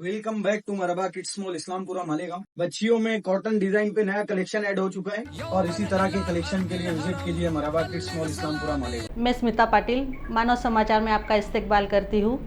Welcome back to Marhaba kids mall Islampura Malegaon. बच्चियों में cotton design पे नया कलेक्शन ऐड हो चुका है और इसी तरह के कलेक्शन के लिए विजिट कीजिए मरहबा किड्स मॉल इस्लामपुरा मालेगांव। मैं स्मिता पाटिल मानव समाचार में आपका इस्तकबाल करती हूँ।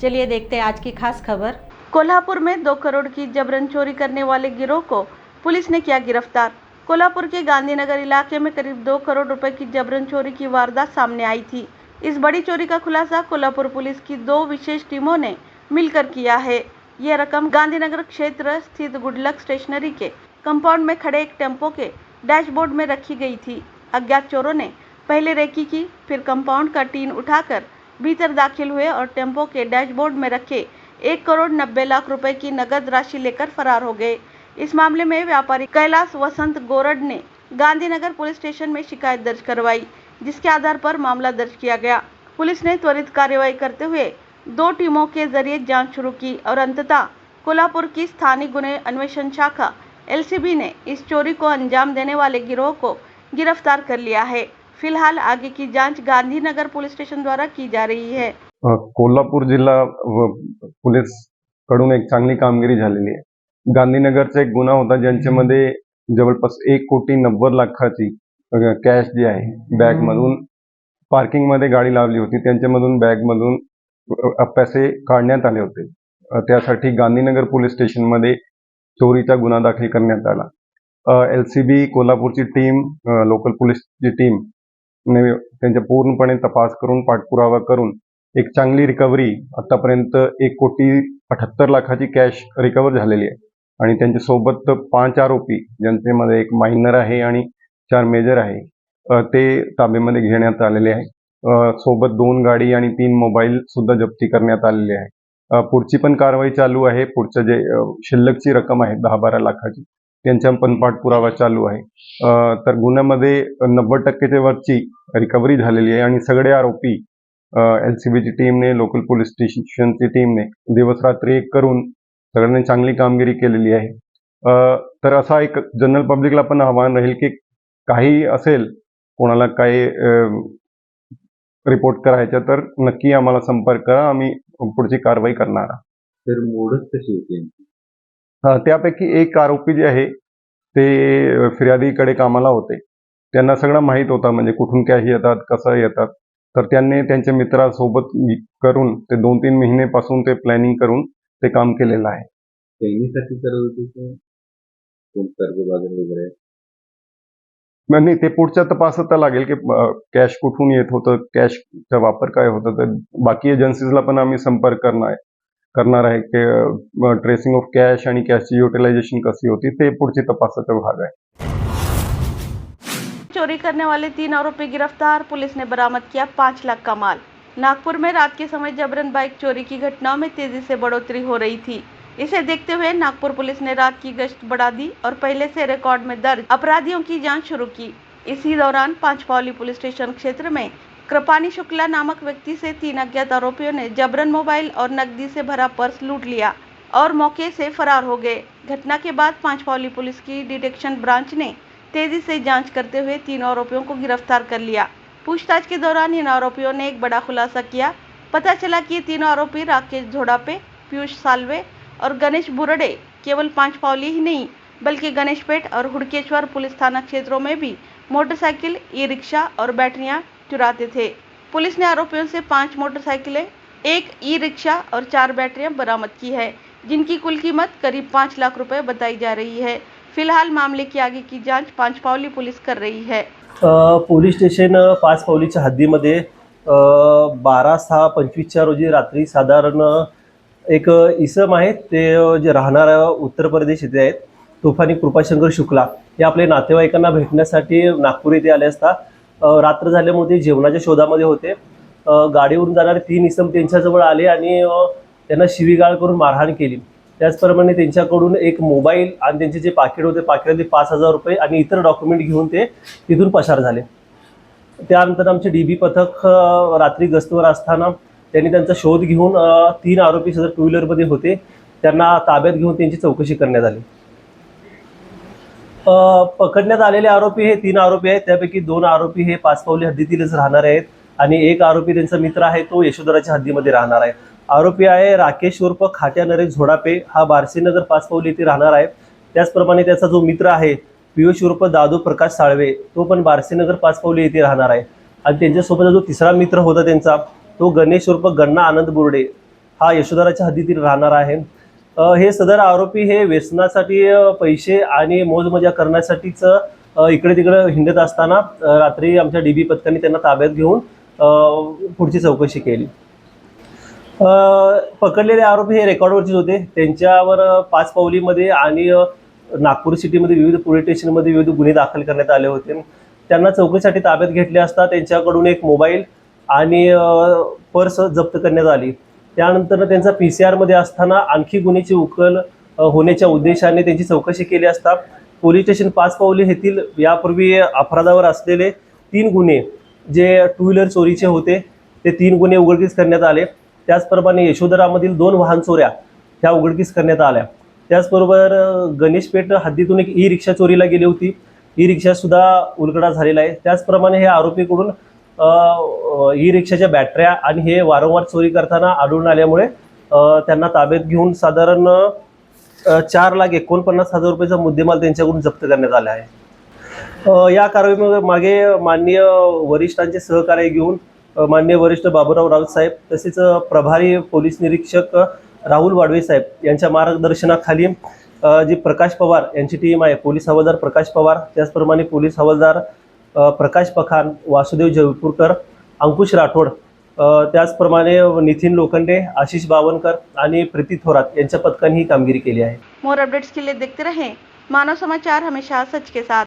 चलिए देखते हैं आज की खास खबर। कोल्हापुर में 2 करोड़ की जबरन चोरी करने वाले गिरोह को पुलिस ने किया गिरफ्तार। कोल्हापुर के गांधीनगर इलाके में करीब 2 करोड़ रुपए की जबरन चोरी की वारदात सामने आई थी। इस बड़ी चोरी का खुलासा कोल्हापुर पुलिस की 2 विशेष टीमों ने मिलकर किया है। यह रकम गांधीनगर क्षेत्र स्थित गुडलक स्टेशनरी के कंपाउंड में खड़े एक टेम्पो के डैशबोर्ड में रखी गई थी। अज्ञात चोरों ने पहले रेकी की, फिर कंपाउंड का टीन उठाकर भीतर दाखिल हुए और टेम्पो के डैशबोर्ड में रखे 1 करोड़ 90 लाख रुपए की नगद राशि लेकर फरार हो गए। इस मामले में व्यापारी कैलाश वसंत गोरड ने गांधीनगर पुलिस स्टेशन में शिकायत दर्ज करवाई, जिसके आधार पर मामला दर्ज किया गया। पुलिस ने त्वरित कार्रवाई करते हुए 2 टीमों के जरिए जांच शुरू की और अंततः कोल्हापुर की स्थानीय गुने अन्वेषण शाखा एलसीबी ने इस चोरी को अंजाम देने वाले गिरोह को गिरफ्तार कर लिया है। फिलहाल आगे की जांच गांधीनगर पुलिस स्टेशन द्वारा की जा रही है। कोल्हापूर जिल्हा पोलीस कडून एक चांगली कामगिरी झालेली आहे। गांधीनगरचा एक गुन्हा होता ज्यांच्यामध्ये जवळपास 1 कोटी 90 लाखाची कॅश जी आहे बॅग मधून पार्किंग मध्ये गाडी लावली होती, त्यांच्यामधून बॅग मधून पैसे काढण्यात आले होते। त्यासाठी गांधीनगर पोलीस स्टेशन मध्ये चोरीचा गुन्हा दाखल करण्यात आला। एलसीबी कोल्हापूरची टीम, लोकल पोलीसची टीम ने त्यांचा पूर्णपणे तपास करून पाठपुरावा करून एक चांगली रिकव्हरी आतापर्यंत 1 कोटी 78 लाखाची कॅश रिकव्हर झालेली आहे आणि त्यांच्या सोबत 5 आरोपी ज्यांच्यामध्ये एक मायनर आहे आणि 4 मेजर आहे ते ताब्यामध्ये घेण्यात आलेले आहे। सोबत 2 गाडी आणि 3 मोबाईल सुद्धा जप्ती करण्यात आलेले आहे। पुढची पण कारवाई चालू आहे। पुढचं जे शिल्लकची रक्कम आहे 10-12 लाखाची त्यांचा पण पाठपुरावा चालू आहे। तर गुन्ह्यामध्ये 90% वरची रिकव्हरी झालेली आहे आणि सगळे आरोपी एलसीबीची टीमने, लोकल पोलीस स्टेशनची टीमने दिवस रात्री एक करून सगळ्यांनी चांगली कामगिरी केलेली आहे। तर असा एक जनरल पब्लिकला पण आव्हान राहील की काही असेल, कोणाला काही रिपोर्ट करायचा तर नक्की आम्हाला संपर्क करा, आम्ही पुढची कारवाई करणार आहोत। तर मोडच कशी होती? त्यापैकी एक आरोपी जे आहे ते फिर्यादीकडे कामाला होते। त्यांना सगळं माहित होतं, म्हणजे कुठून कॅश येतात, कसं येतात। तर त्यांनी त्यांच्या मित्रासोबत करून ते 2-3 महिन्यापासून ते प्लॅनिंग करून ते काम केलेलं आहे। त्यांनीसाठी करत होते की कोण कर्जबाजारी वगैरे? नाही, ते पुढच्या तपासात लागेल की कॅश कुठून येत होतं, कॅशचा वापर काय होता। तर बाकी एजन्सीजला पण आम्ही संपर्क करणार आहे की ट्रेसिंग ऑफ कॅश आणि कॅशची युटिलायझेशन कशी होती, ते पुढची तपासाचा भाग आहे। चोरी करने वाले 3 आरोपी गिरफ्तार, पुलिस ने बरामद किया 5 लाख का माल। नागपुर में रात के समय जबरन बाइक चोरी की घटनाओं में तेजी से बढ़ोतरी हो रही थी। इसे देखते हुए नागपुर पुलिस ने रात की गश्त बढ़ा दी और पहले से रिकॉर्ड में दर्ज अपराधियों की जांच शुरू की। इसी दौरान पांचपावली पुलिस स्टेशन क्षेत्र में कृपानी शुक्ला नामक व्यक्ति से 3 अज्ञात आरोपियों ने जबरन मोबाइल और नकदी से भरा पर्स लूट लिया और मौके से फरार हो गए। घटना के बाद पांचपावली पुलिस की डिटेक्शन ब्रांच ने तेजी से जांच करते हुए 3 आरोपियों को गिरफ्तार कर लिया। पूछताछ के दौरान इन आरोपियों ने एक बड़ा खुलासा किया। पता चला कि ये तीनों आरोपी राकेश झोड़ापे, पीयूष साल्वे और गणेश बुरडे केवल पांचपावली ही नहीं बल्कि गणेशपेट और हुड़केश्वर पुलिस थाना क्षेत्रों में भी मोटरसाइकिल, ई रिक्शा और बैटरियां चुराते थे। पुलिस ने आरोपियों से 5 मोटरसाइकिलें, 1 ई रिक्शा और 4 बैटरियां बरामद की है, जिनकी कुल कीमत करीब 5 लाख रुपए बताई जा रही है। फिलहाल मामले की आगे की जांच पांचपावली पुलिस कर रही है। पोलीस स्टेशन पाचपावलीच्या हद्दीमध्ये 12/6/25 रोजी रात्री साधारण एक इसम आहेत, ते जे राहणार उत्तर प्रदेश येथे आहेत, तुफानी कृपाशंकर शुक्ला हे आपले नातेवाईकांना भेटण्यासाठी नागपूर येथे आले असता रात्र झाल्यामुळे जेवणाच्या शोधामध्ये होते। गाडीवरून जाणारे 3 इसम त्यांच्याजवळ आले आणि त्यांना शिवीगाळ करून मारहाण केली। त्याचप्रमाणे त्यांच्याकडून एक मोबाईल आणि त्यांचे जे पाकिट होते, पाकिटातले 5,000 रुपये आणि इतर डॉक्युमेंट घेऊन ते तिथून पसार झाले। त्यानंतर आमचे डीबी पथक रात्री गस्तवर असताना त्यांनी त्यांचा शोध घेऊन 3 आरोपी सदर 2 व्हीलरमध्ये होते, त्यांना ताब्यात घेऊन त्यांची चौकशी करण्यात आली। पकडण्यात आलेले आरोपी हे 3 आरोपी आहेत, त्यापैकी 2 आरोपी हे पाचपावली हद्दीतीलच राहणार आहेत आणि एक आरोपी त्यांचा मित्र आहे, तो यशोधराच्या हद्दीमध्ये राहणार आहे। आरोपी आहे राकेश उर्फ खाट्या नरेश झोडापे, हा बारसीनगर 5 पावली येथे राहणार आहे. त्याचप्रमाणे त्याचा जो मित्र आहे पियुष उर्फ दादू प्रकाश साळवे, तो पण बारसीनगर 5 पावली येथे राहणार आहे. आणि त्यांच्यासोबत जो तिसरा मित्र होता त्यांचा, तो गणेश उर्फ गण्णा आनंद बुर्डे, हा यशोधराच्या हद्दीतील राहणार आहे. हे सदर आरोपी हे व्यसनासाठी पैसे आणि मोजमजा करण्यासाठीच इकडे तिकडे हिंडत असताना रात्री आमच्या DB पथकाने त्यांना ताब्यात घेऊन पुढची चौकशी केली. पकडलेले आरोपी हे रेकॉर्डवरचेच होते. त्यांच्यावर 5 पावलीमध्ये आणि नागपूर सिटीमध्ये विविध पोलीस स्टेशनमध्ये विविध गुन्हे दाखल करण्यात आले होते. त्यांना चौकशीसाठी ताब्यात घेतले असता त्यांच्याकडून एक मोबाईल आणि पर्स जप्त करण्यात आली. त्यानंतर त्यांचा PCR मध्ये असताना आणखी गुन्ह्याची उकल होण्याच्या उद्देशाने त्यांची चौकशी केली असता पोलीस स्टेशन 5 पावली येथील यापूर्वी अपराधावर असलेले 3 गुन्हे जे 2 व्हीलर चोरीचे होते, ते 3 गुन्हे उघडकीस करण्यात आले. त्याचप्रमाणे यशोधरामधील 2 वाहन चोऱ्या ह्या उघडकीस करण्यात आल्या. त्याचबरोबर गणेशपेठ हद्दीतून एक ई-रिक्षा चोरीला गेली होती. ई-रिक्षा सुद्धा उलगडा झालेला आहे. त्याचप्रमाणे हे आरोपीकडून ई-रिक्षाच्या बॅटऱ्या आणि हे वारंवार चोरी करताना आढळून आल्यामुळे त्यांना ताब्यात घेऊन साधारण 4,49,000 रुपयाचा मुद्देमाल त्यांच्याकडून जप्त करण्यात आला आहे. या कारवाईमागे माननीय वरिष्ठांचे सहकार्य घेऊन माननीय वरिष्ठ बाबूराव राऊत साहेब, तसेच प्रभारी पोलीस निरीक्षक राहुल वाडवे साहेब यांच्या मार्गदर्शनाखाली जी प्रकाश पवार यांची टीम आहे, पोलीस हवालदार प्रकाश पवार, त्याचप्रमाणे पोलीस हवालदार प्रकाश पखान, वासुदेव जयपूरकर, अंकुश राठोड, त्याचप्रमाणे नितीन लोखंडे, आशिष बावनकर आणि प्रीती थोरात यांच्या पथकाने ही कामगिरी केली आहे. मोर अपडेट्स के लिए देखते रहें मानव समाचार, हमेशा सच के साथ.